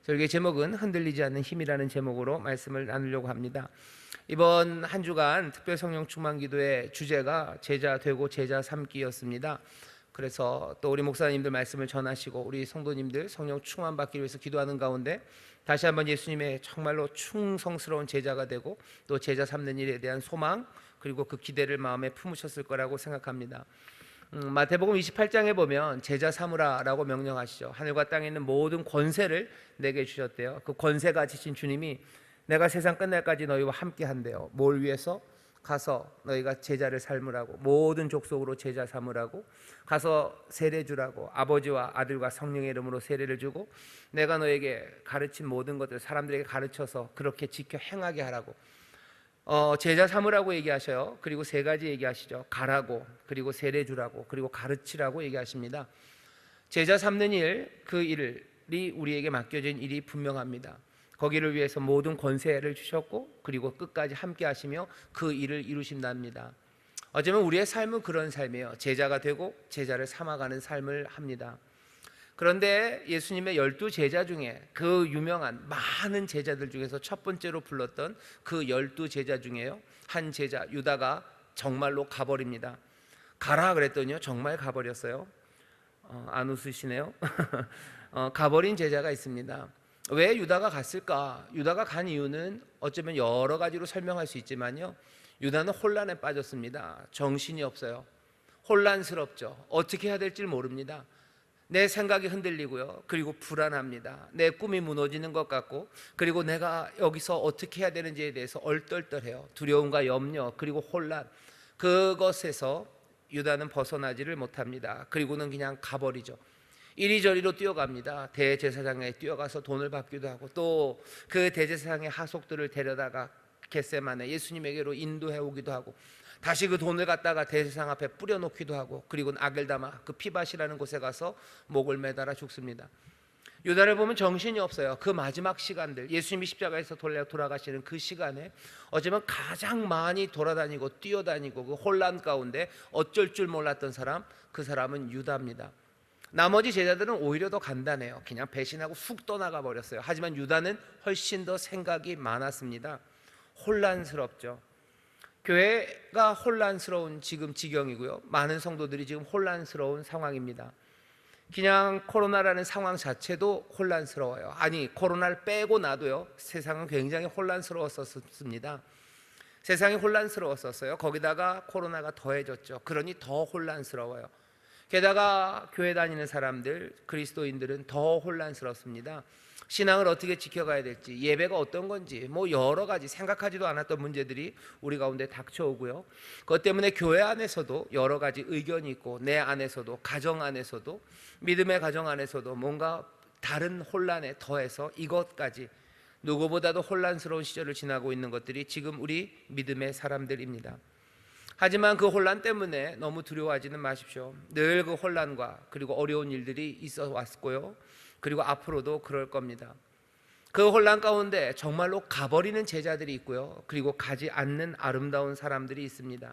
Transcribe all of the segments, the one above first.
저에게 제목은 흔들리지 않는 힘이라는 제목으로 말씀을 나누려고 합니다. 이번 한 주간 특별 성령 충만 기도의 주제가 제자 되고 제자 삼기였습니다. 그래서 또 우리 목사님들 말씀을 전하시고 우리 성도님들 성령 충만 받기 위해서 기도하는 가운데 다시 한번 예수님의 정말로 충성스러운 제자가 되고 또 제자 삼는 일에 대한 소망 그리고 그 기대를 마음에 품으셨을 거라고 생각합니다. 마태복음 28장에 보면 제자 삼으라라고 명령하시죠. 하늘과 땅에 있는 모든 권세를 내게 주셨대요. 그 권세 가지신 주님이 내가 세상 끝날까지 너희와 함께 한대요. 뭘 위해서? 가서 너희가 제자를 삼으라고, 모든 족속으로 제자 삼으라고, 가서 세례 주라고, 아버지와 아들과 성령의 이름으로 세례를 주고 내가 너에게 가르친 모든 것들 사람들에게 가르쳐서 그렇게 지켜 행하게 하라고. 제자 삼으라고 얘기하셔요. 그리고 세 가지 얘기하시죠. 가라고, 그리고 세례 주라고, 그리고 가르치라고 얘기하십니다. 제자 삼는 일, 그 일이 우리에게 맡겨진 일이 분명합니다. 거기를 위해서 모든 권세를 주셨고 그리고 끝까지 함께 하시며 그 일을 이루신답니다. 어쩌면 우리의 삶은 그런 삶이에요. 제자가 되고 제자를 삼아가는 삶을 합니다. 그런데 예수님의 12 제자 중에 그 유명한 많은 제자들 중에서 첫 번째로 불렀던 그 12 제자 중에요, 한 제자 유다가 정말로 가버립니다. 가라 그랬더니요 정말 가버렸어요. 안 웃으시네요. 가버린 제자가 있습니다. 왜 유다가 갔을까? 유다가 간 이유는 어쩌면 여러 가지로 설명할 수 있지만요, 유다는 혼란에 빠졌습니다. 정신이 없어요. 혼란스럽죠. 어떻게 해야 될지 모릅니다. 내 생각이 흔들리고요, 그리고 불안합니다. 내 꿈이 무너지는 것 같고, 그리고 내가 여기서 어떻게 해야 되는지에 대해서 얼떨떨해요. 두려움과 염려 그리고 혼란, 그것에서 유다는 벗어나지를 못합니다. 그리고는 그냥 가버리죠. 이리저리로 뛰어갑니다. 대제사장에 뛰어가서 돈을 받기도 하고, 또 그 대제사장의 하속들을 데려다가 겟세마네 예수님에게로 인도해 오기도 하고, 다시 그 돈을 갖다가 대제사장 앞에 뿌려놓기도 하고, 그리고 아겔다마 그 피밭이라는 곳에 가서 목을 매달아 죽습니다. 유다를 보면 정신이 없어요. 그 마지막 시간들, 예수님이 십자가에서 돌아가시는 그 시간에 어쩌면 가장 많이 돌아다니고 뛰어다니고 그 혼란 가운데 어쩔 줄 몰랐던 사람, 그 사람은 유다입니다. 나머지 제자들은 오히려 더 간단해요. 그냥 배신하고 훅 떠나가 버렸어요. 하지만 유다는 훨씬 더 생각이 많았습니다. 혼란스럽죠. 교회가 혼란스러운 지금 지경이고요, 많은 성도들이 지금 혼란스러운 상황입니다. 그냥 코로나라는 상황 자체도 혼란스러워요. 아니, 코로나를 빼고 나도요 세상은 굉장히 혼란스러웠었습니다. 세상이 혼란스러웠었어요. 거기다가 코로나가 더해졌죠. 그러니 더 혼란스러워요. 게다가 교회 다니는 사람들, 그리스도인들은 더 혼란스럽습니다. 신앙을 어떻게 지켜가야 될지, 예배가 어떤 건지, 여러 가지 생각하지도 않았던 문제들이 우리 가운데 닥쳐오고요, 그것 때문에 교회 안에서도 여러 가지 의견이 있고, 내 안에서도, 가정 안에서도, 믿음의 가정 안에서도 뭔가 다른 혼란에 더해서 이것까지, 누구보다도 혼란스러운 시절을 지나고 있는 것들이 지금 우리 믿음의 사람들입니다. 하지만 그 혼란 때문에 너무 두려워하지는 마십시오. 늘 그 혼란과 그리고 어려운 일들이 있어 왔고요, 그리고 앞으로도 그럴 겁니다. 그 혼란 가운데 정말로 가버리는 제자들이 있고요, 그리고 가지 않는 아름다운 사람들이 있습니다.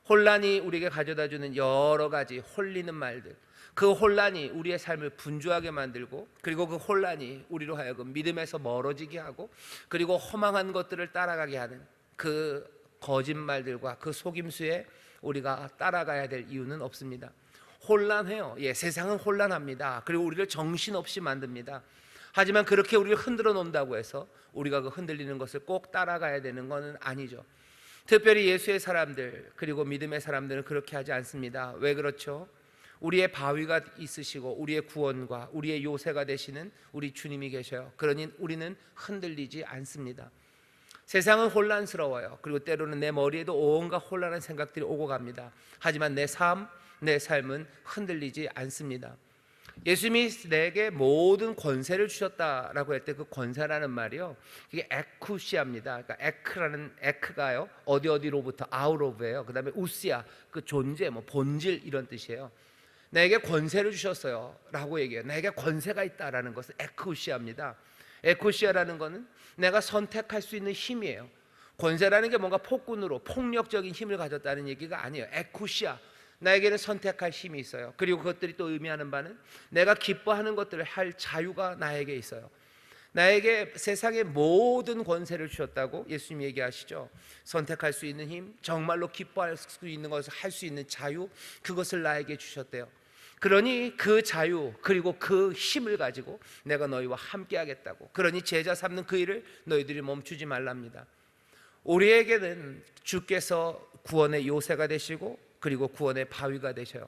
혼란이 우리에게 가져다주는 여러 가지 홀리는 말들, 그 혼란이 우리의 삶을 분주하게 만들고, 그리고 그 혼란이 우리로 하여금 믿음에서 멀어지게 하고, 그리고 허망한 것들을 따라가게 하는 그 거짓말들과 그 속임수에 우리가 따라가야 될 이유는 없습니다. 혼란해요. 세상은 혼란합니다. 그리고 우리를 정신없이 만듭니다. 하지만 그렇게 우리를 흔들어 놓는다고 해서 우리가 그 흔들리는 것을 꼭 따라가야 되는 것은 아니죠. 특별히 예수의 사람들 그리고 믿음의 사람들은 그렇게 하지 않습니다. 왜 그렇죠? 우리의 바위가 있으시고 우리의 구원과 우리의 요새가 되시는 우리 주님이 계셔요. 그러니 우리는 흔들리지 않습니다. 세상은 혼란스러워요. 그리고 때로는 내 머리에도 온갖 혼란한 생각들이 오고 갑니다. 하지만 내 삶은 흔들리지 않습니다. 예수님이 내게 모든 권세를 주셨다라고 할 때 그 권세라는 말이요, 이게 에쿠시아입니다. 그러니까 에크가요 어디로부터 out of예요. 그 다음에 우시아, 그 존재, 본질 이런 뜻이에요. 내게 권세를 주셨어요 라고 얘기해요. 내게 권세가 있다라는 것은 에쿠시아입니다. 에쿠시아라는 것은 내가 선택할 수 있는 힘이에요. 권세라는 게 뭔가 폭군으로 폭력적인 힘을 가졌다는 얘기가 아니에요. 에쿠시아, 나에게는 선택할 힘이 있어요. 그리고 그것들이 또 의미하는 바는 내가 기뻐하는 것들을 할 자유가 나에게 있어요. 나에게 세상의 모든 권세를 주셨다고 예수님 얘기하시죠. 선택할 수 있는 힘, 정말로 기뻐할 수 있는 것을 할 수 있는 자유, 그것을 나에게 주셨대요. 그러니 그 자유 그리고 그 힘을 가지고 내가 너희와 함께 하겠다고. 그러니 제자 삼는 그 일을 너희들이 멈추지 말랍니다. 우리에게는 주께서 구원의 요새가 되시고 그리고 구원의 바위가 되셔요.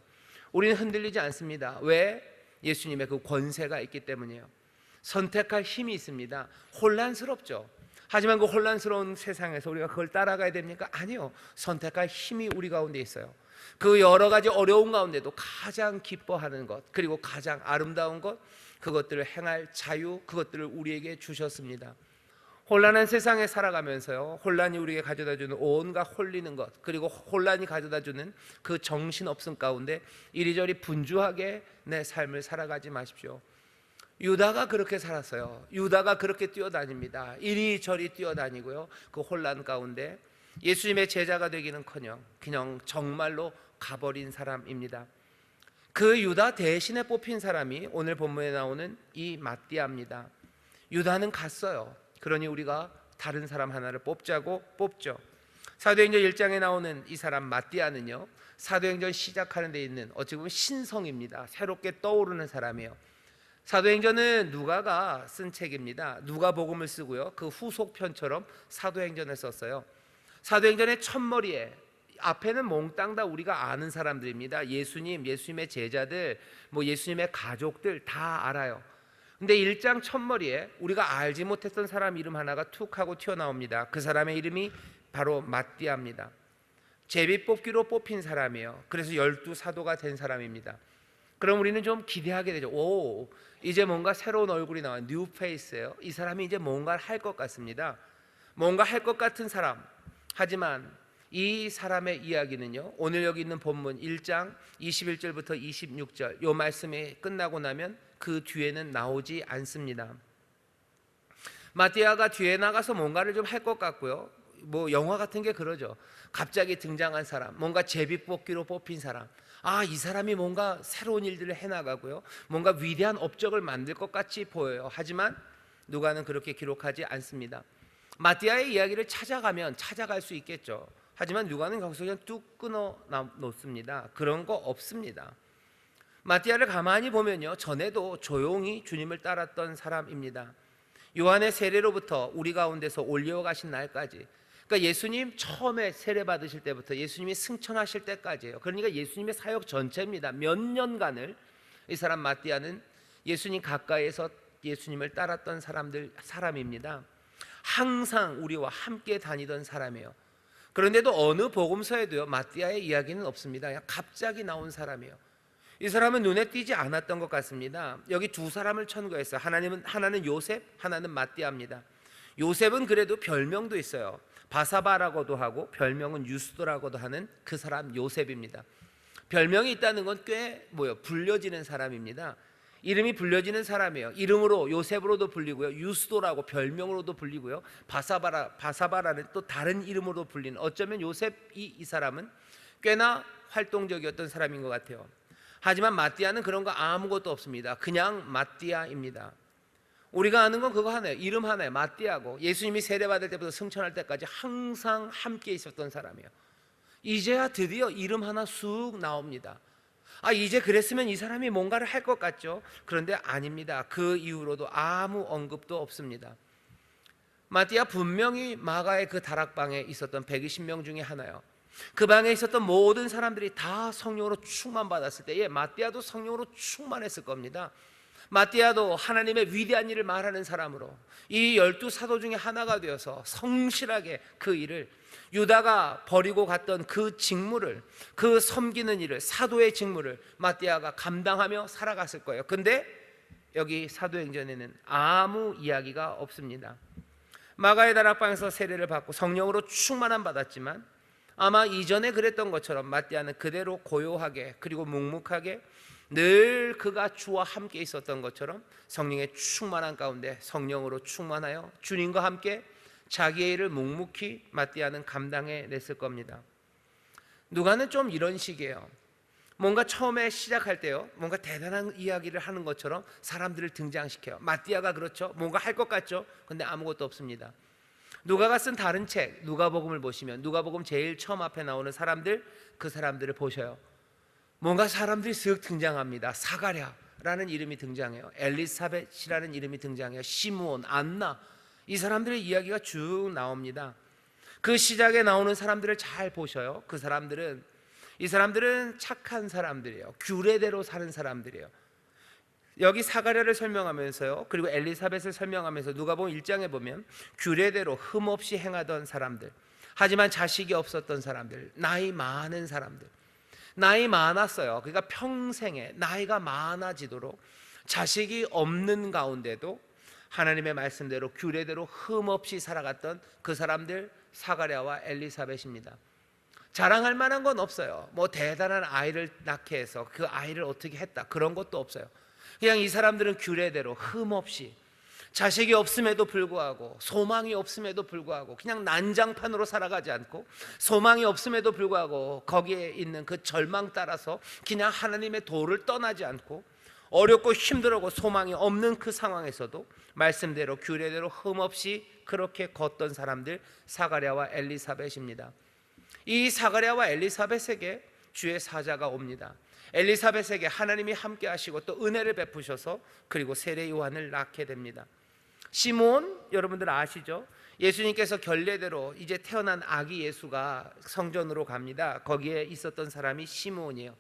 우리는 흔들리지 않습니다. 왜? 예수님의 그 권세가 있기 때문이에요. 선택할 힘이 있습니다. 혼란스럽죠. 하지만 그 혼란스러운 세상에서 우리가 그걸 따라가야 됩니까? 아니요. 선택할 힘이 우리 가운데 있어요. 그 여러 가지 어려운 가운데도 가장 기뻐하는 것, 그리고 가장 아름다운 것, 그것들을 행할 자유, 그것들을 우리에게 주셨습니다. 혼란한 세상에 살아가면서요, 혼란이 우리에게 가져다주는 온갖 홀리는 것, 그리고 혼란이 가져다주는 그 정신없음 가운데 이리저리 분주하게 내 삶을 살아가지 마십시오. 유다가 그렇게 살았어요. 유다가 그렇게 뛰어다닙니다. 이리저리 뛰어다니고요, 그 혼란 가운데 예수님의 제자가 되기는커녕 그냥 정말로 가버린 사람입니다. 그 유다 대신에 뽑힌 사람이 오늘 본문에 나오는 이 마띠아입니다. 유다는 갔어요. 그러니 우리가 다른 사람 하나를 뽑자고 뽑죠. 사도행전 1장에 나오는 이 사람 마띠아는요, 사도행전 시작하는 데 있는 어찌 보면 신성입니다. 새롭게 떠오르는 사람이에요. 사도행전은 누가가 쓴 책입니다. 누가복음을 쓰고요, 그 후속편처럼 사도행전을 썼어요. 사도행전의 첫머리에 앞에는 몽땅 다 우리가 아는 사람들입니다. 예수님, 예수님의 제자들, 예수님의 가족들 다 알아요. 근데 1장 첫머리에 우리가 알지 못했던 사람 이름 하나가 툭 하고 튀어나옵니다. 그 사람의 이름이 바로 마띠아입니다. 제비뽑기로 뽑힌 사람이에요. 그래서 12사도가 된 사람입니다. 그럼 우리는 좀 기대하게 되죠. 오, 이제 뭔가 새로운 얼굴이 나와, 뉴 페이스예요. 이 사람이 이제 뭔가를 할 것 같습니다. 뭔가 할 것 같은 사람. 하지만 이 사람의 이야기는요, 오늘 여기 있는 본문 1장 21절부터 26절 이 말씀이 끝나고 나면 그 뒤에는 나오지 않습니다. 마띠아가 뒤에 나가서 뭔가를 좀 할 것 같고요, 영화 같은 게 그러죠. 갑자기 등장한 사람, 뭔가 제비뽑기로 뽑힌 사람, 이 사람이 뭔가 새로운 일들을 해나가고요, 뭔가 위대한 업적을 만들 것 같이 보여요. 하지만 누가는 그렇게 기록하지 않습니다. 마띠아의 이야기를 찾아가면 찾아갈 수 있겠죠. 하지만 누가는 거기서 그냥 뚝 끊어 놓습니다. 그런 거 없습니다. 마띠아를 가만히 보면요, 전에도 조용히 주님을 따랐던 사람입니다. 요한의 세례로부터 우리 가운데서 올려가신 날까지, 그러니까 예수님 처음에 세례 받으실 때부터 예수님이 승천하실 때까지예요. 그러니까 예수님의 사역 전체입니다. 몇 년간을 이 사람 마띠아는 예수님 가까이에서 예수님을 따랐던 사람입니다. 항상 우리와 함께 다니던 사람이에요. 그런데도 어느 복음서에도요, 마띠아의 이야기는 없습니다. 그냥 갑자기 나온 사람이에요. 이 사람은 눈에 띄지 않았던 것 같습니다. 여기 두 사람을 천거했어요. 하나는 요셉, 하나는 마띠아입니다. 요셉은 그래도 별명도 있어요. 바사바라고도 하고 별명은 유스도라고도 하는 그 사람 요셉입니다. 별명이 있다는 건 꽤 불려지는 사람입니다. 이름이 불려지는 사람이에요. 이름으로 요셉으로도 불리고요, 유스도라고 별명으로도 불리고요, 바사바라는 또 다른 이름으로 불리는, 어쩌면 요셉이 이 사람은 꽤나 활동적이었던 사람인 것 같아요. 하지만 마띠아는 그런 거 아무것도 없습니다. 그냥 마띠아입니다. 우리가 아는 건 그거 하나예요. 이름 하나예요. 마띠아고, 예수님이 세례받을 때부터 승천할 때까지 항상 함께 있었던 사람이에요. 이제야 드디어 이름 하나 쑥 나옵니다. 이제 그랬으면 이 사람이 뭔가를 할 것 같죠. 그런데 아닙니다. 그 이후로도 아무 언급도 없습니다. 마띠아 분명히 마가의 그 다락방에 있었던 120명 중에 하나요. 그 방에 있었던 모든 사람들이 다 성령으로 충만받았을 때에 마띠아도 성령으로 충만했을 겁니다. 마띠아도 하나님의 위대한 일을 말하는 사람으로 이 12사도 중에 하나가 되어서 성실하게 그 일을, 유다가 버리고 갔던 그 직무를, 그 섬기는 일을, 사도의 직무를 마띠아가 감당하며 살아갔을 거예요. 근데 여기 사도행전에는 아무 이야기가 없습니다. 마가의 다락방에서 세례를 받고 성령으로 충만함 받았지만 아마 이전에 그랬던 것처럼 마띠아는 그대로 고요하게 그리고 묵묵하게 늘 그가 주와 함께 있었던 것처럼 성령의 충만한 가운데 성령으로 충만하여 주님과 함께 자기의 일을 묵묵히 마띠아는 감당해 냈을 겁니다. 누가는 좀 이런 식이에요. 뭔가 처음에 시작할 때요, 뭔가 대단한 이야기를 하는 것처럼 사람들을 등장시켜요. 마띠아가 그렇죠. 뭔가 할 것 같죠. 근데 아무것도 없습니다. 누가가 쓴 다른 책 누가복음을 보시면 누가복음 제일 처음 앞에 나오는 사람들, 그 사람들을 보셔요. 뭔가 사람들이 쓱 등장합니다. 사가랴라는 이름이 등장해요. 엘리사벳이라는 이름이 등장해요. 시므온, 안나, 이 사람들의 이야기가 쭉 나옵니다. 그 시작에 나오는 사람들을 잘 보셔요. 이 사람들은 착한 사람들이에요. 규례대로 사는 사람들이에요. 여기 사가랴를 설명하면서요, 그리고 엘리사벳을 설명하면서 누가복음 1장에 보면 규례대로 흠없이 행하던 사람들, 하지만 자식이 없었던 사람들, 나이 많은 사람들, 나이 많았어요. 그러니까 평생에 나이가 많아지도록 자식이 없는 가운데도 하나님의 말씀대로 규례대로 흠없이 살아갔던 그 사람들, 사가랴와 엘리사벳입니다. 자랑할 만한 건 없어요. 뭐 대단한 아이를 낳게 해서 그 아이를 어떻게 했다, 그런 것도 없어요. 그냥 이 사람들은 규례대로 흠없이, 자식이 없음에도 불구하고, 소망이 없음에도 불구하고, 그냥 난장판으로 살아가지 않고, 소망이 없음에도 불구하고 거기에 있는 그 절망 따라서 그냥 하나님의 도를 떠나지 않고, 어렵고 힘들고 소망이 없는 그 상황에서도 말씀대로 규례대로 흠없이 그렇게 걷던 사람들, 사가랴와 엘리사벳입니다. 이 사가랴와 엘리사벳에게 주의 사자가 옵니다. 엘리사벳에게 하나님이 함께 하시고 또 은혜를 베푸셔서 그리고 세례 요한을 낳게 됩니다. 시므온, 여러분들 아시죠? 예수님께서 결례대로 이제 태어난 아기 예수가 성전으로 갑니다. 거기에 있었던 사람이 시므온이에요.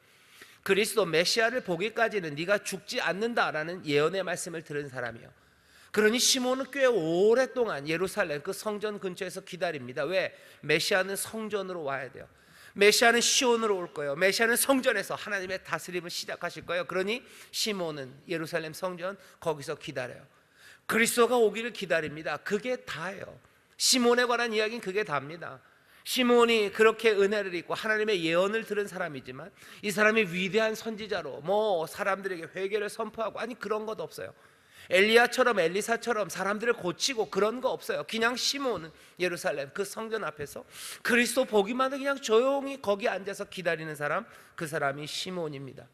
그리스도 메시아를 보기까지는 네가 죽지 않는다라는 예언의 말씀을 들은 사람이에요. 그러니 시몬은 꽤 오랫동안 예루살렘 그 성전 근처에서 기다립니다. 왜? 메시아는 성전으로 와야 돼요. 메시아는 시온으로 올 거예요. 메시아는 성전에서 하나님의 다스림을 시작하실 거예요. 그러니 시몬은 예루살렘 성전 거기서 기다려요. 그리스도가 오기를 기다립니다. 그게 다예요. 시몬에 관한 이야기는 그게 답니다. 시몬이 그렇게 은혜를 입고 하나님의 예언을 들은 사람이지만 이 사람이 위대한 선지자로 뭐 사람들에게 회개를 선포하고, 아니 그런 것 없어요. 엘리야처럼 엘리사처럼 사람들을 고치고 그런 거 없어요. 그냥 시몬은 예루살렘 그 성전 앞에서 그리스도 보기만 해도 그냥 조용히 거기 앉아서 기다리는 사람, 그 사람이 시몬입니다.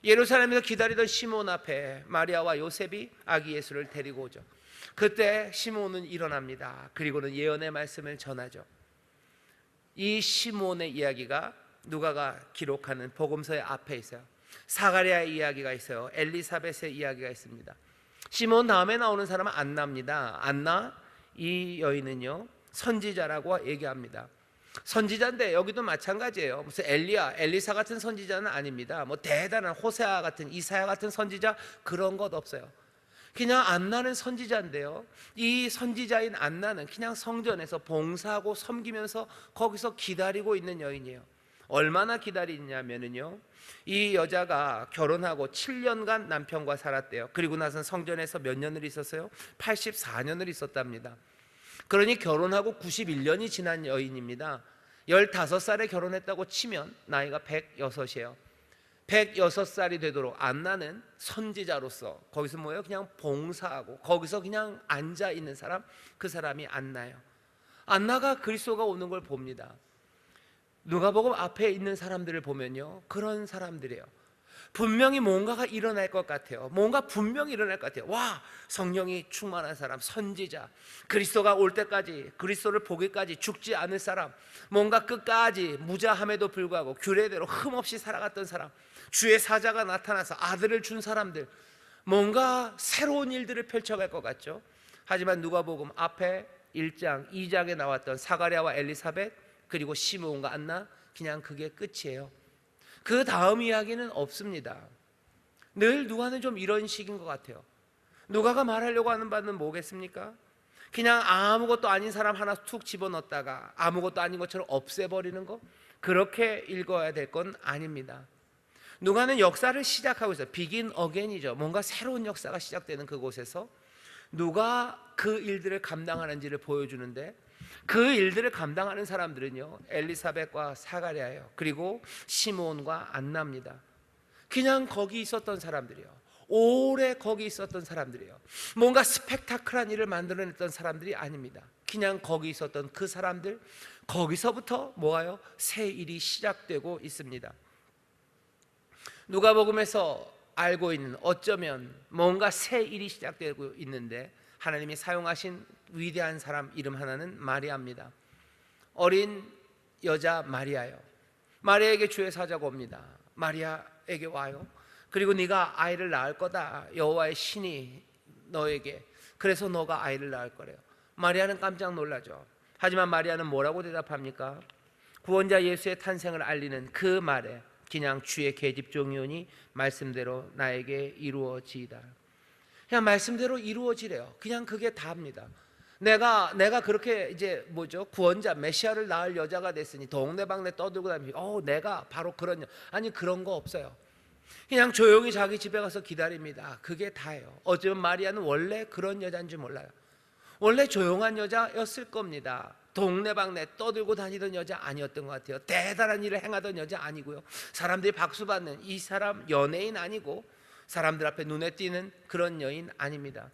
예루살렘에서 기다리던 시몬 앞에 마리아와 요셉이 아기 예수를 데리고 오죠. 그때 시몬은 일어납니다. 그리고는 예언의 말씀을 전하죠. 이 시몬의 이야기가 누가가 기록하는 복음서의 앞에 있어요. 사가랴의 이야기가 있어요. 엘리사벳의 이야기가 있습니다. 시몬 다음에 나오는 사람은 안나입니다. 안나, 이 여인은요 선지자라고 얘기합니다. 선지자인데 여기도 마찬가지예요. 무슨 엘리야, 엘리사 같은 선지자는 아닙니다. 뭐 대단한 호세아 같은, 이사야 같은 선지자, 그런 것 없어요. 그냥 안나는 선지자인데요, 이 선지자인 안나는 그냥 성전에서 봉사하고 섬기면서 거기서 기다리고 있는 여인이에요. 얼마나 기다리냐면요, 이 여자가 결혼하고 7년간 남편과 살았대요. 그리고 나서 성전에서 몇 년을 있었어요? 84년을 있었답니다. 그러니 결혼하고 91년이 지난 여인입니다. 15살에 결혼했다고 치면 나이가 106이에요 106살이 되도록 안나는 선지자로서 거기서 뭐예요? 그냥 봉사하고 거기서 그냥 앉아있는 사람, 그 사람이 안나예요. 안나가 그리스도가 오는 걸 봅니다. 누가복음 앞에 있는 사람들을 보면요, 그런 사람들이에요. 분명히 뭔가가 일어날 것 같아요. 뭔가 분명히 일어날 것 같아요. 와, 성령이 충만한 사람, 선지자, 그리스도가 올 때까지, 그리스도를 보기까지 죽지 않을 사람, 뭔가 끝까지 무자함에도 불구하고 규례대로 흠없이 살아갔던 사람, 주의 사자가 나타나서 아들을 준 사람들, 뭔가 새로운 일들을 펼쳐갈 것 같죠. 하지만 누가복음 앞에 1장, 2장에 나왔던 사가랴와 엘리사벳, 그리고 시므온과 안나, 그냥 그게 끝이에요. 그 다음 이야기는 없습니다. 늘 누가는 좀 이런 식인 것 같아요. 누가가 말하려고 하는 바는 뭐겠습니까? 그냥 아무것도 아닌 사람 하나 툭 집어넣었다가 아무것도 아닌 것처럼 없애버리는 거, 그렇게 읽어야 될 건 아닙니다. 누가는 역사를 시작하고 있어요. 비긴 어게인이죠. 뭔가 새로운 역사가 시작되는 그곳에서 누가 그 일들을 감당하는지를 보여주는데, 그 일들을 감당하는 사람들은요, 엘리사벳과 사가랴예요. 그리고 시므온과 안나입니다. 그냥 거기 있었던 사람들이에요. 오래 거기 있었던 사람들이에요. 뭔가 스펙타클한 일을 만들어냈던 사람들이 아닙니다. 그냥 거기 있었던 그 사람들, 거기서부터 뭐가요? 새 일이 시작되고 있습니다. 누가복음에서 알고 있는, 어쩌면 뭔가 새 일이 시작되고 있는데 하나님이 사용하신 위대한 사람 이름 하나는 마리아입니다. 어린 여자 마리아요. 마리아에게 주의 사자가 옵니다. 마리아에게 와요. 그리고 네가 아이를 낳을 거다. 여호와의 신이 너에게, 그래서 너가 아이를 낳을 거래요. 마리아는 깜짝 놀라죠. 하지만 마리아는 뭐라고 대답합니까? 구원자 예수의 탄생을 알리는 그 말에 그냥 주의 계집종이오니 말씀대로 나에게 이루어지이다. 그냥 말씀대로 이루어지래요. 그냥 그게 다입니다. 내가 그렇게 이제 구원자 메시아를 낳을 여자가 됐으니 동네방네 떠들고 다니면서 내가 바로 그런 아니, 그런 거 없어요. 그냥 조용히 자기 집에 가서 기다립니다. 그게 다예요. 어쩌면 마리아는 원래 그런 여자인 줄 몰라요. 원래 조용한 여자였을 겁니다. 동네방네 떠들고 다니던 여자 아니었던 것 같아요. 대단한 일을 행하던 여자 아니고요. 사람들이 박수 받는 이 사람 연예인 아니고 사람들 앞에 눈에 띄는 그런 여인 아닙니다.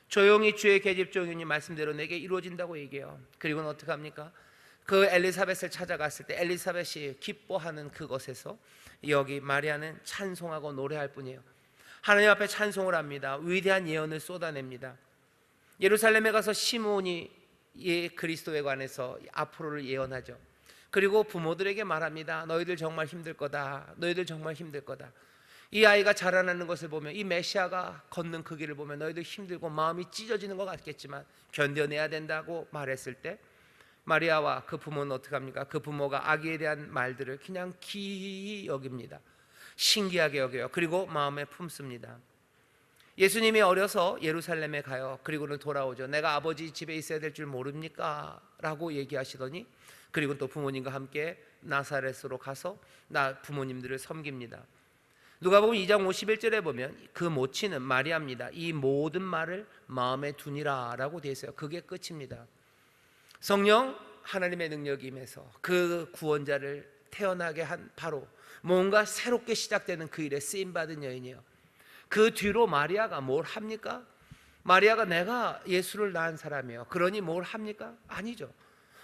조용히 주의 계집종이니 말씀대로 내게 이루어진다고 얘기해요. 그리고는 어떻게 합니까? 그 엘리사벳을 찾아갔을 때 엘리사벳이 기뻐하는 그곳에서 여기 마리아는 찬송하고 노래할 뿐이에요. 하나님 앞에 찬송을 합니다. 위대한 예언을 쏟아냅니다. 예루살렘에 가서 시므온이 그리스도에 관해서 앞으로를 예언하죠. 그리고 부모들에게 말합니다. 너희들 정말 힘들 거다. 너희들 정말 힘들 거다. 이 아이가 자라나는 것을 보면, 이 메시아가 걷는 그 길을 보면 너희들 힘들고 마음이 찢어지는 것 같겠지만 견뎌내야 된다고 말했을 때 마리아와 그 부모는 어떻게 합니까? 그 부모가 아기에 대한 말들을 그냥 기이 여깁니다. 신기하게 여겨요. 그리고 마음에 품습니다. 예수님이 어려서 예루살렘에 가요. 그리고는 돌아오죠. 내가 아버지 집에 있어야 될 줄 모릅니까? 라고 얘기하시더니 그리고 또 부모님과 함께 나사렛으로 가서 부모님들을 섬깁니다. 누가복음 2장 51절에 보면 그 모친은 마리아입니다. 이 모든 말을 마음에 두니라 라고 되어 있어요. 그게 끝입니다. 성령 하나님의 능력이 임해서 그 구원자를 태어나게 한 바로 뭔가 새롭게 시작되는 그 일에 쓰임받은 여인이에요. 그 뒤로 마리아가 뭘 합니까? 마리아가 내가 예수를 낳은 사람이에요. 그러니 뭘 합니까? 아니죠.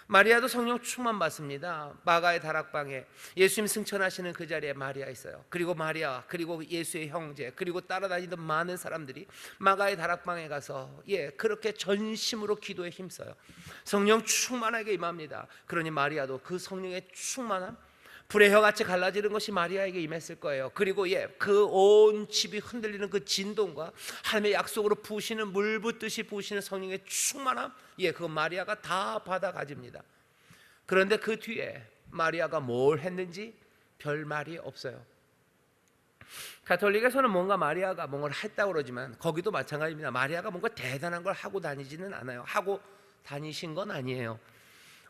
마리아도 성령 충만 받습니다. 마가의 다락방에 예수님 승천하시는 그 자리에 마리아 있어요. 그리고 마리아, 그리고 예수의 형제, 그리고 따라다니던 많은 사람들이 마가의 다락방에 가서 그렇게 전심으로 기도에 힘써요. 성령 충만하게 임합니다. 그러니 마리아도 그 성령의 충만함, 불의 혀같이 갈라지는 것이 마리아에게 임했을 거예요. 그리고 그 온 집이 흔들리는 그 진동과 하나님의 약속으로 부으시는 물 붓듯이 부으시는 성령의 충만함, 그거 마리아가 다 받아 가집니다. 그런데 그 뒤에 마리아가 뭘 했는지 별 말이 없어요. 가톨릭에서는 뭔가 마리아가 뭔가를 했다고 그러지만 거기도 마찬가지입니다. 마리아가 뭔가 대단한 걸 하고 다니지는 않아요. 하고 다니신 건 아니에요.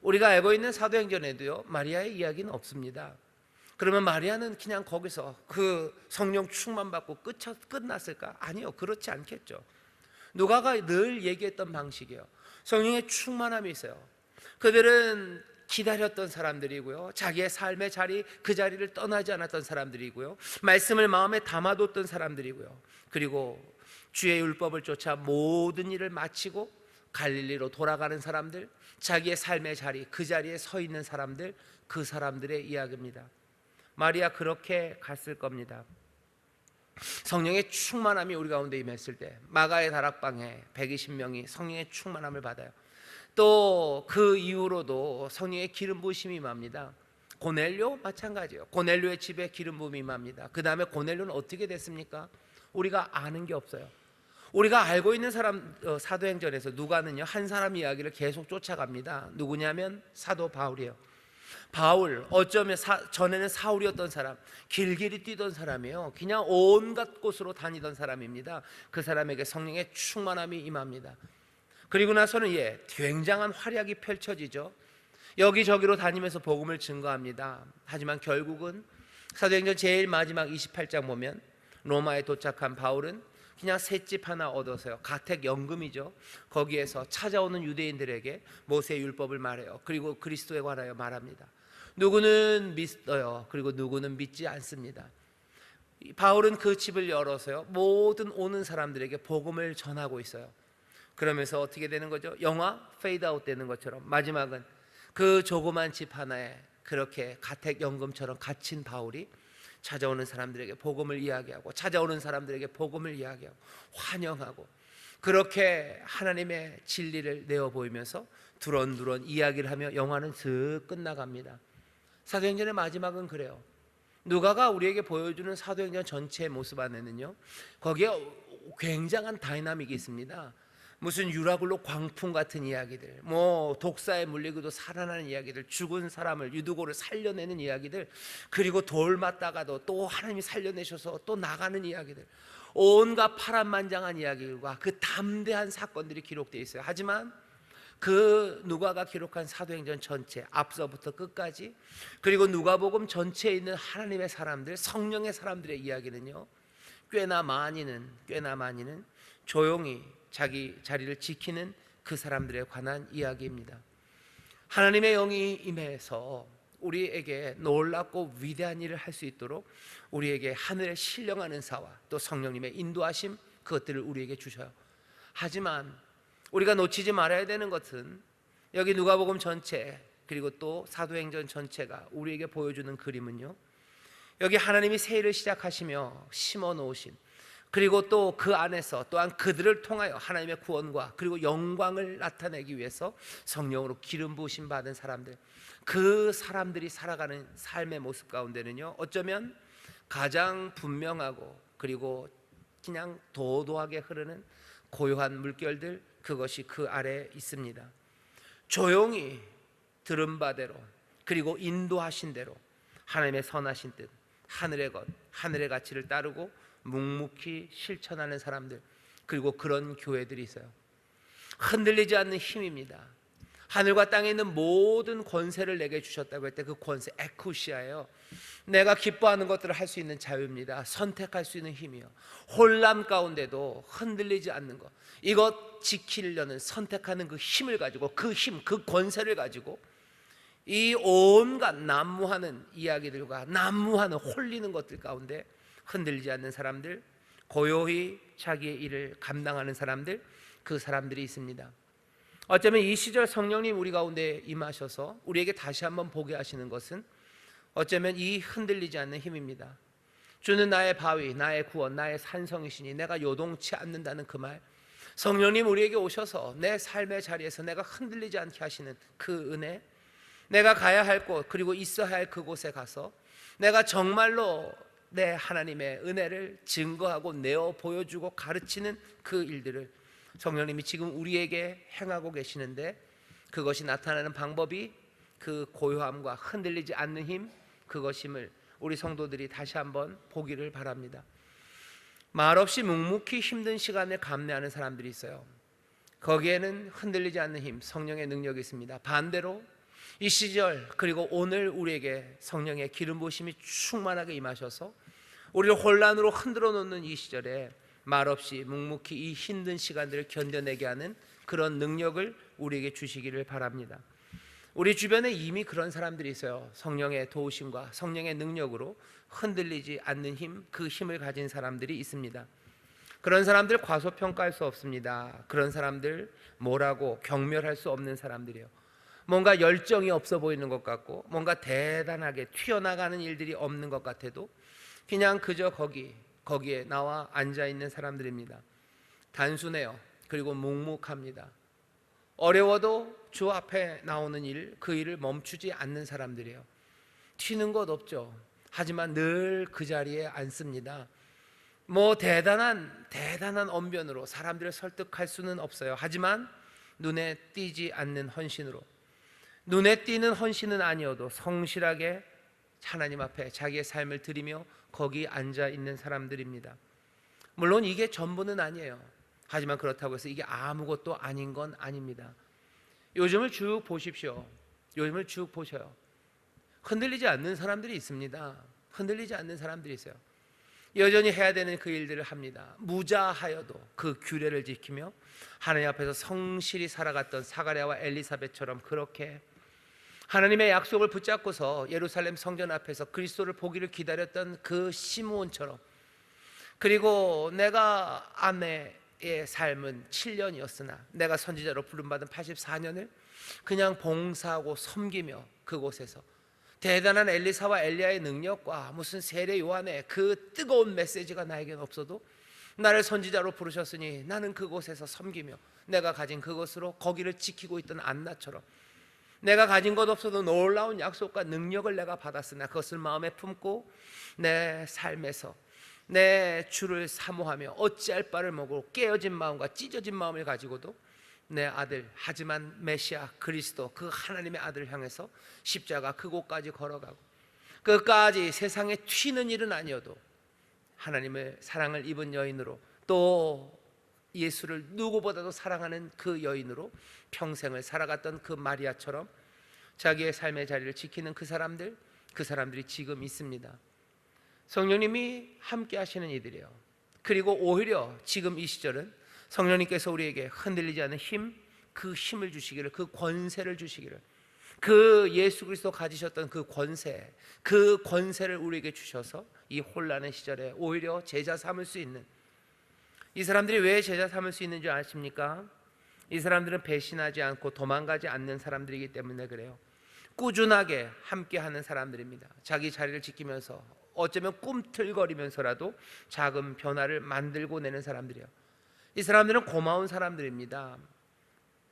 우리가 알고 있는 사도행전에도요 마리아의 이야기는 없습니다. 그러면 마리아는 그냥 거기서 그 성령 충만 받고 끝났을까? 아니요, 그렇지 않겠죠. 누가가 늘 얘기했던 방식이에요. 성령의 충만함이 있어요. 그들은 기다렸던 사람들이고요, 자기의 삶의 자리, 그 자리를 떠나지 않았던 사람들이고요, 말씀을 마음에 담아뒀던 사람들이고요, 그리고 주의 율법을 쫓아 모든 일을 마치고 갈릴리로 돌아가는 사람들, 자기의 삶의 자리, 그 자리에 서 있는 사람들, 그 사람들의 이야기입니다. 마리아 그렇게 갔을 겁니다. 성령의 충만함이 우리 가운데 임했을 때 마가의 다락방에 120명이 성령의 충만함을 받아요. 또 그 이후로도 성령의 기름 부으심이 임합니다. 고넬료 마찬가지예요. 고넬료의 집에 기름 부음이 임합니다. 그 다음에 고넬료는 어떻게 됐습니까? 우리가 아는 게 없어요. 우리가 알고 있는 사람, 사도행전에서 누가는요 한 사람 이야기를 계속 쫓아갑니다. 누구냐면 사도 바울이에요. 바울, 어쩌면 전에는 사울이었던 사람, 길길이 뛰던 사람이에요. 그냥 온갖 곳으로 다니던 사람입니다. 그 사람에게 성령의 충만함이 임합니다. 그리고 나서는 굉장한 활약이 펼쳐지죠. 여기저기로 다니면서 복음을 증거합니다. 하지만 결국은 사도행전 제일 마지막 28장 보면 로마에 도착한 바울은 그냥 셋집 하나 얻어서요, 가택연금이죠. 거기에서 찾아오는 유대인들에게 모세의 율법을 말해요. 그리고 그리스도에 관하여 말합니다. 누구는 믿어요, 그리고 누구는 믿지 않습니다. 바울은 그 집을 열어서요 모든 오는 사람들에게 복음을 전하고 있어요. 그러면서 어떻게 되는 거죠? 영화 페이드아웃 되는 것처럼 마지막은 그 조그만 집 하나에 그렇게 가택연금처럼 갇힌 바울이 찾아오는 사람들에게 복음을 이야기하고, 찾아오는 사람들에게 복음을 이야기하고 환영하고, 그렇게 하나님의 진리를 내어 보이면서 두런두런 이야기를 하며 영화는 슥 끝나갑니다. 사도행전의 마지막은 그래요. 누가가 우리에게 보여주는 사도행전 전체의 모습 안에는요, 거기에 굉장한 다이나믹이 있습니다. 무슨 유라굴로 광풍 같은 이야기들, 뭐 독사에 물리고도 살아나는 이야기들, 죽은 사람을, 유두고를 살려내는 이야기들, 그리고 돌 맞다가도 또 하나님이 살려내셔서 또 나가는 이야기들, 온갖 파란만장한 이야기들과 그 담대한 사건들이 기록되어 있어요. 하지만 그 누가가 기록한 사도행전 전체, 앞서부터 끝까지, 그리고 누가복음 전체에 있는 하나님의 사람들, 성령의 사람들의 이야기는요, 꽤나 많이는 조용히 자기 자리를 지키는 그 사람들에 관한 이야기입니다. 하나님의 영이 임해서 우리에게 놀랍고 위대한 일을 할 수 있도록 우리에게 하늘의 신령한 은사와 또 성령님의 인도하심, 그것들을 우리에게 주셔요. 하지만 우리가 놓치지 말아야 되는 것은 여기 누가복음 전체, 그리고 또 사도행전 전체가 우리에게 보여주는 그림은요, 여기 하나님이 새 일을 시작하시며 심어 놓으신, 그리고 또 그 안에서 또한 그들을 통하여 하나님의 구원과 그리고 영광을 나타내기 위해서 성령으로 기름 부으심 받은 사람들, 그 사람들이 살아가는 삶의 모습 가운데는요, 어쩌면 가장 분명하고 그리고 그냥 도도하게 흐르는 고요한 물결들, 그것이 그 아래에 있습니다. 조용히 들은 바대로, 그리고 인도하신 대로 하나님의 선하신 뜻, 하늘의 것, 하늘의 가치를 따르고 묵묵히 실천하는 사람들, 그리고 그런 교회들이 있어요. 흔들리지 않는 힘입니다. 하늘과 땅에 있는 모든 권세를 내게 주셨다고 할 때 그 권세 에쿠시아예요. 내가 기뻐하는 것들을 할 수 있는 자유입니다. 선택할 수 있는 힘이요. 혼란 가운데도 흔들리지 않는 것, 이것 지키려는 선택하는 그 힘을 가지고, 그 힘, 그 권세를 가지고 이 온갖 난무하는 이야기들과 난무하는 홀리는 것들 가운데 흔들리지 않는 사람들, 고요히 자기의 일을 감당하는 사람들, 그 사람들이 있습니다. 어쩌면 이 시절 성령님 우리 가운데 임하셔서 우리에게 다시 한번 보게 하시는 것은 어쩌면 이 흔들리지 않는 힘입니다. 주는 나의 바위, 나의 구원, 나의 산성이시니 내가 요동치 않는다는 그 말, 성령님 우리에게 오셔서 내 삶의 자리에서 내가 흔들리지 않게 하시는 그 은혜, 내가 가야 할 곳, 그리고 있어야 할 그곳에 가서 내가 정말로 내 하나님의 은혜를 증거하고 내어 보여주고 가르치는 그 일들을 성령님이 지금 우리에게 행하고 계시는데, 그것이 나타나는 방법이 그 고요함과 흔들리지 않는 힘, 그것임을 우리 성도들이 다시 한번 보기를 바랍니다. 말없이 묵묵히 힘든 시간을 감내하는 사람들이 있어요. 거기에는 흔들리지 않는 힘, 성령의 능력이 있습니다. 반대로 이 시절, 그리고 오늘 우리에게 성령의 기름 부으심이 충만하게 임하셔서 우리를 혼란으로 흔들어 놓는 이 시절에 말없이 묵묵히 이 힘든 시간들을 견뎌내게 하는 그런 능력을 우리에게 주시기를 바랍니다. 우리 주변에 이미 그런 사람들이 있어요. 성령의 도우심과 성령의 능력으로 흔들리지 않는 힘, 그 힘을 가진 사람들이 있습니다. 그런 사람들 과소평가할 수 없습니다. 그런 사람들 뭐라고 경멸할 수 없는 사람들이에요. 뭔가 열정이 없어 보이는 것 같고, 뭔가 대단하게 튀어나가는 일들이 없는 것 같아도 그냥 그저 거기에 나와 앉아있는 사람들입니다. 단순해요. 그리고 묵묵합니다. 어려워도 주 앞에 나오는 일, 그 일을 멈추지 않는 사람들이에요. 튀는 것 없죠. 하지만 늘 그 자리에 앉습니다. 뭐 대단한 언변으로 사람들을 설득할 수는 없어요. 하지만 눈에 띄지 않는 헌신으로, 눈에 띄는 헌신은 아니어도 성실하게 하나님 앞에 자기의 삶을 드리며 거기 앉아 있는 사람들입니다. 물론 이게 전부는 아니에요. 하지만 그렇다고 해서 이게 아무것도 아닌 건 아닙니다. 요즘을 쭉 보십시오. 요즘을 쭉 보셔요. 흔들리지 않는 사람들이 있습니다. 흔들리지 않는 사람들이 있어요. 여전히 해야 되는 그 일들을 합니다. 무자하여도 그 규례를 지키며 하나님 앞에서 성실히 살아갔던 사가랴와 엘리사벳처럼 그렇게 하나님의 약속을 붙잡고서 예루살렘 성전 앞에서 그리스도를 보기를 기다렸던 그 시므온처럼, 그리고 내가 아내의 삶은 7년이었으나 내가 선지자로 부름받은 84년을 그냥 봉사하고 섬기며 그곳에서 대단한 엘리사와 엘리야의 능력과 무슨 세례 요한의 그 뜨거운 메시지가 나에게는 없어도 나를 선지자로 부르셨으니 나는 그곳에서 섬기며 내가 가진 그것으로 거기를 지키고 있던 안나처럼 내가 가진 것 없어도 놀라운 약속과 능력을 내가 받았으나 그것을 마음에 품고 내 삶에서 내 주를 사모하며 어찌할 바를 모르고 깨어진 마음과 찢어진 마음을 가지고도 내 아들, 하지만 메시아 그리스도 그 하나님의 아들을 향해서 십자가 그곳까지 걸어가고 끝까지 세상에 튀는 일은 아니어도 하나님의 사랑을 입은 여인으로 또 예수를 누구보다도 사랑하는 그 여인으로 평생을 살아갔던 그 마리아처럼 자기의 삶의 자리를 지키는 그 사람들이 지금 있습니다. 성령님이 함께 하시는 이들이에요. 그리고 오히려 지금 이 시절은 성령님께서 우리에게 흔들리지 않는 힘, 그 힘을 주시기를, 그 권세를 주시기를, 그 예수 그리스도 가지셨던 그 권세를 우리에게 주셔서 이 혼란의 시절에 오히려 제자 삼을 수 있는, 이 사람들이 왜 제자 삼을 수 있는 줄 아십니까? 이 사람들은 배신하지 않고 도망가지 않는 사람들이기 때문에 그래요. 꾸준하게 함께하는 사람들입니다. 자기 자리를 지키면서 어쩌면 꿈틀거리면서라도 작은 변화를 만들고 내는 사람들이에요. 이 사람들은 고마운 사람들입니다.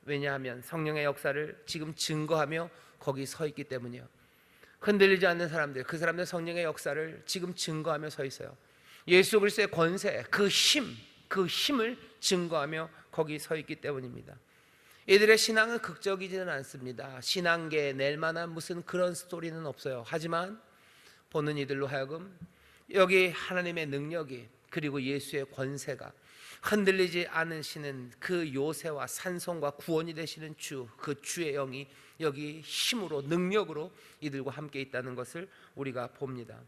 왜냐하면 성령의 역사를 지금 증거하며 거기 서 있기 때문이에요. 흔들리지 않는 사람들, 그 사람들 성령의 역사를 지금 증거하며 서 있어요. 예수 그리스도의 권세, 그 힘을 증거하며 거기 서 있기 때문입니다. 이들의 신앙은 극적이지는 않습니다. 신앙계에 낼 만한 무슨 그런 스토리는 없어요. 하지만 보는 이들로 하여금 여기 하나님의 능력이 그리고 예수의 권세가 흔들리지 않으시는 그 요새와 산성과 구원이 되시는 주, 그 주의 영이 여기 힘으로 능력으로 이들과 함께 있다는 것을 우리가 봅니다.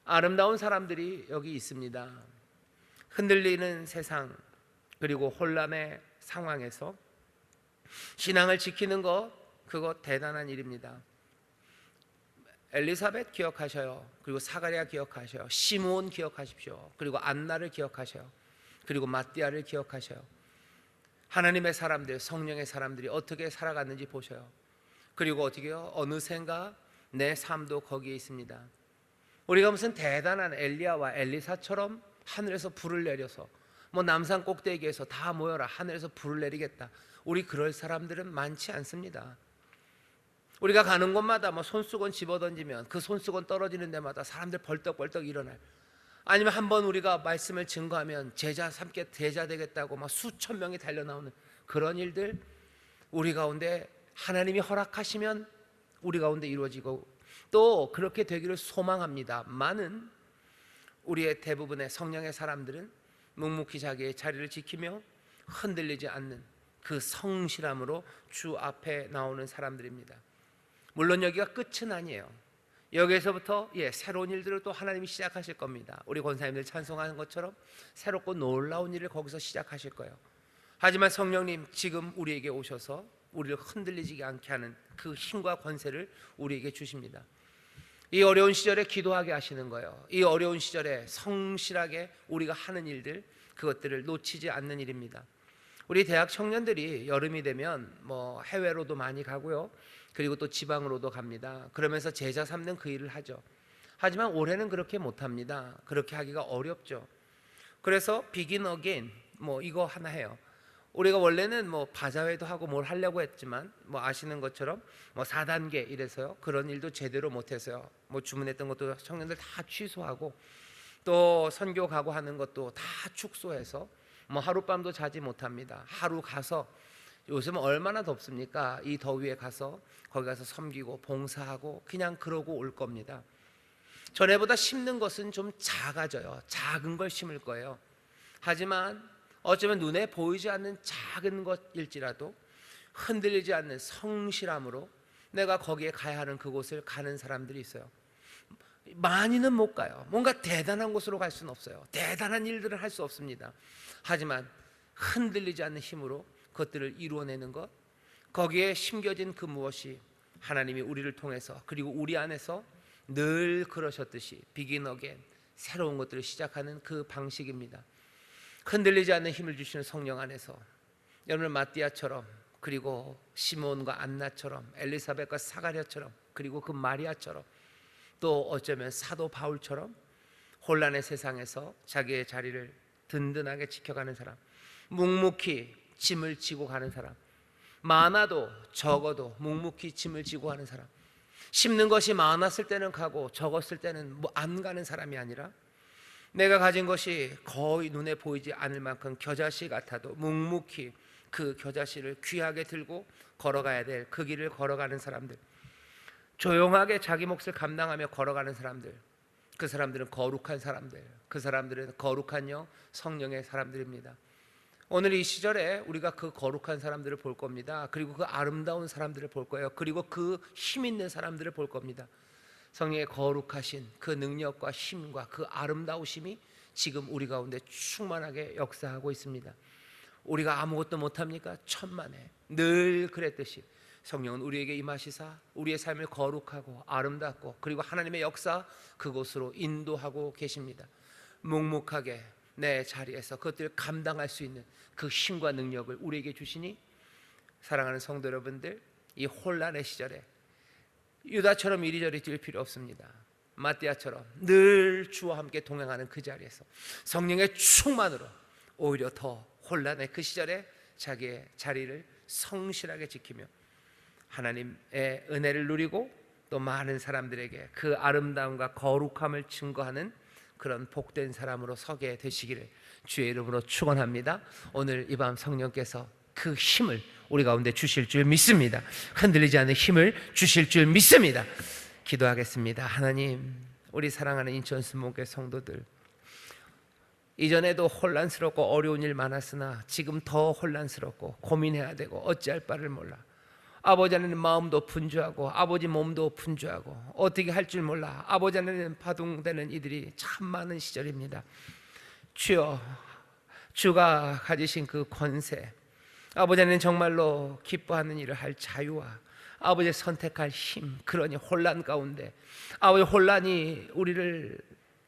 아름다운 사람들이 여기 있습니다. 흔들리는 세상 그리고 혼란의 상황에서 신앙을 지키는 것, 그거 대단한 일입니다. 엘리사벳 기억하셔요. 그리고 사가랴 기억하셔요. 시므온 기억하십시오. 그리고 안나를 기억하셔요. 그리고 마띠아를 기억하셔요. 하나님의 사람들, 성령의 사람들이 어떻게 살아갔는지 보셔요. 그리고 어떻게요? 어느샌가 내 삶도 거기에 있습니다. 우리가 무슨 대단한 엘리야와 엘리사처럼 하늘에서 불을 내려서 뭐 남산 꼭대기에서 다 모여라 하늘에서 불을 내리겠다, 우리 그럴 사람들은 많지 않습니다. 우리가 가는 곳마다 뭐 손수건 집어던지면 그 손수건 떨어지는 데마다 사람들 벌떡벌떡 일어날, 아니면 한번 우리가 말씀을 증거하면 제자 삼게 제자 되겠다고 막 수천 명이 달려나오는 그런 일들, 우리 가운데 하나님이 허락하시면 우리 가운데 이루어지고 또 그렇게 되기를 소망합니다. 많은 우리의 대부분의 성령의 사람들은 묵묵히 자기의 자리를 지키며 흔들리지 않는 그 성실함으로 주 앞에 나오는 사람들입니다. 물론 여기가 끝은 아니에요. 여기에서부터 새로운 일들을 또 하나님이 시작하실 겁니다. 우리 권사님들 찬송하는 것처럼 새롭고 놀라운 일을 거기서 시작하실 거예요. 하지만 성령님 지금 우리에게 오셔서 우리를 흔들리지 않게 하는 그 힘과 권세를 우리에게 주십니다. 이 어려운 시절에 기도하게 하시는 거예요. 이 어려운 시절에 성실하게 우리가 하는 일들, 그것들을 놓치지 않는 일입니다. 우리 대학 청년들이 여름이 되면 뭐 해외로도 많이 가고요, 그리고 또 지방으로도 갑니다. 그러면서 제자 삼는 그 일을 하죠. 하지만 올해는 그렇게 못합니다. 그렇게 하기가 어렵죠. 그래서 비긴 어게인 뭐 이거 하나 해요. 우리가 원래는 뭐 바자회도 하고 뭘 하려고 했지만 뭐 아시는 것처럼 뭐 4단계 이래서요, 그런 일도 제대로 못해서요, 뭐 주문했던 것도 청년들 다 취소하고 또 선교 가고 하는 것도 다 축소해서 뭐 하룻밤도 자지 못합니다. 하루 가서, 요즘은 얼마나 덥습니까? 이 더위에 가서 거기 가서 섬기고 봉사하고 그냥 그러고 올 겁니다. 전에보다 심는 것은 좀 작아져요. 작은 걸 심을 거예요. 하지만 어쩌면 눈에 보이지 않는 작은 것일지라도 흔들리지 않는 성실함으로 내가 거기에 가야 하는 그곳을 가는 사람들이 있어요. 많이는 못 가요. 뭔가 대단한 곳으로 갈 수는 없어요. 대단한 일들을 할 수 없습니다. 하지만 흔들리지 않는 힘으로 그것들을 이루어내는 것, 거기에 심겨진 그 무엇이 하나님이 우리를 통해서 그리고 우리 안에서 늘 그러셨듯이 비긴 어게인, 새로운 것들을 시작하는 그 방식입니다. 흔들리지 않는 힘을 주시는 성령 안에서 여러분 마띠아처럼 그리고 시몬과 안나처럼, 엘리사벳과 사가랴처럼, 그리고 그 마리아처럼, 또 어쩌면 사도 바울처럼 혼란의 세상에서 자기의 자리를 든든하게 지켜가는 사람, 묵묵히 짐을 지고 가는 사람, 많아도 적어도 묵묵히 짐을 지고 가는 사람, 심는 것이 많았을 때는 가고 적었을 때는 안 가는 사람이 아니라 내가 가진 것이 거의 눈에 보이지 않을 만큼 겨자씨 같아도 묵묵히 그 겨자씨를 귀하게 들고 걸어가야 될 그 길을 걸어가는 사람들, 조용하게 자기 몫을 감당하며 걸어가는 사람들, 그 사람들은 거룩한 사람들, 그 사람들은 거룩한 영, 성령의 사람들입니다. 오늘 이 시절에 우리가 그 거룩한 사람들을 볼 겁니다. 그리고 그 아름다운 사람들을 볼 거예요. 그리고 그 힘 있는 사람들을 볼 겁니다. 성령의 거룩하신 그 능력과 힘과 그 아름다우심이 지금 우리 가운데 충만하게 역사하고 있습니다. 우리가 아무것도 못합니까? 천만에 늘 그랬듯이 성령은 우리에게 임하시사 우리의 삶을 거룩하고 아름답고 그리고 하나님의 역사 그곳으로 인도하고 계십니다. 묵묵하게 내 자리에서 그것들을 감당할 수 있는 그 힘과 능력을 우리에게 주시니, 사랑하는 성도 여러분들, 이 혼란의 시절에 유다처럼 이리저리 뛸 필요 없습니다. 마띠아처럼 늘 주와 함께 동행하는 그 자리에서 성령의 충만으로 오히려 더 혼란의 그 시절에 자기의 자리를 성실하게 지키며 하나님의 은혜를 누리고 또 많은 사람들에게 그 아름다움과 거룩함을 증거하는 그런 복된 사람으로 서게 되시기를 주의 이름으로 축원합니다. 오늘 이 밤 성령께서 그 힘을 우리 가운데 주실 줄 믿습니다. 흔들리지 않는 힘을 주실 줄 믿습니다. 기도하겠습니다. 하나님, 우리 사랑하는 인천 순복음교회 성도들, 이전에도 혼란스럽고 어려운 일 많았으나 지금 더 혼란스럽고 고민해야 되고 어찌할 바를 몰라. 아버지 안에는 마음도 분주하고 아버지 몸도 분주하고 어떻게 할 줄 몰라. 아버지 안에는 파동되는 이들이 참 많은 시절입니다. 주여, 주가 가지신 그 권세, 아버지 안에는 정말로 기뻐하는 일을 할 자유와 아버지의 선택할 힘, 그러니 혼란 가운데 아버지 혼란이 우리를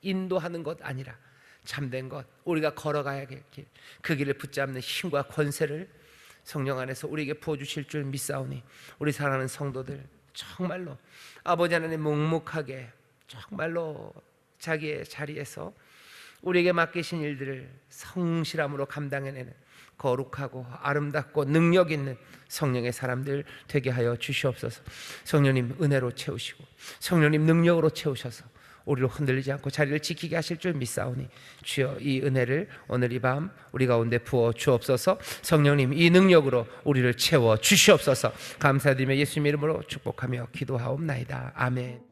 인도하는 것 아니라 참된 것, 우리가 걸어가야 할 길, 그 길을 붙잡는 힘과 권세를 성령 안에서 우리에게 부어주실 줄 믿사오니 우리 사랑하는 성도들 정말로 아버지 하나님 묵묵하게 정말로 자기의 자리에서 우리에게 맡기신 일들을 성실함으로 감당해내는 거룩하고 아름답고 능력 있는 성령의 사람들 되게 하여 주시옵소서. 성령님 은혜로 채우시고 성령님 능력으로 채우셔서 우리를 흔들리지 않고 자리를 지키게 하실 줄 믿사오니 주여, 이 은혜를 오늘 이 밤 우리 가운데 부어 주옵소서. 성령님 이 능력으로 우리를 채워 주시옵소서. 감사드리며 예수님 이름으로 축복하며 기도하옵나이다. 아멘.